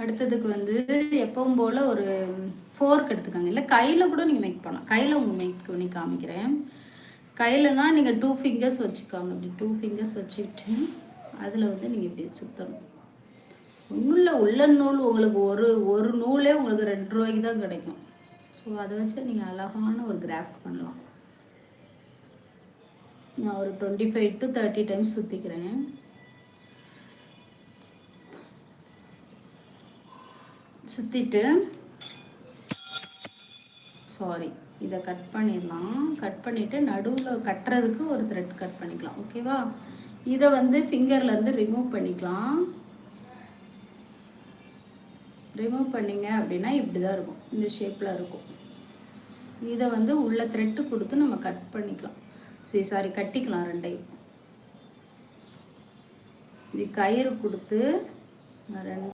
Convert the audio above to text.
அடுத்ததுக்கு வந்து எப்பவும் போல் ஒரு ஃபோர்க் எடுத்துக்கோங்க, இல்லை கையில் கூட நீங்கள் மேக் பண்ணலாம். கையில் உங்கள் மேக் பண்ணி காமிக்கிறேன். கையிலனா நீங்கள் 2 ஃபிங்கர்ஸ் வச்சுக்கோங்க. இப்படி 2 ஃபிங்கர்ஸ் வச்சுக்கிட்டு அதில் வந்து நீங்கள் இப்படி சுற்றணும். ஒன்றும் இல்லை, உள்ள நூல் உங்களுக்கு ஒரு நூலே உங்களுக்கு 2 ரூபாய்க்கு தான் கிடைக்கும். ஸோ அதை வச்சு நீங்கள் அழகான ஒரு கிராஃப்ட் பண்ணலாம். நான் ஒரு 25 to 30 டைம்ஸ் சுற்றிக்கிறேன். சுற்றிட்டு இதை கட் பண்ணிடலாம். கட் பண்ணிவிட்டு நடுவில் கட்டுறதுக்கு ஒரு த்ரெட் கட் பண்ணிக்கலாம். ஓகேவா? இதை வந்து ஃபிங்கர்லேருந்து ரிமூவ் பண்ணிக்கலாம். ரிமூவ் பண்ணிங்க அப்படின்னா இப்படி தான் இருக்கும், இந்த ஷேப்பில் இருக்கும். இதை வந்து உள்ள த்ரெட்டு கொடுத்து நம்ம கட் பண்ணிக்கலாம். கட்டிக்கலாம் ரெண்டையும். இது கயிறு கொடுத்து ரெண்டு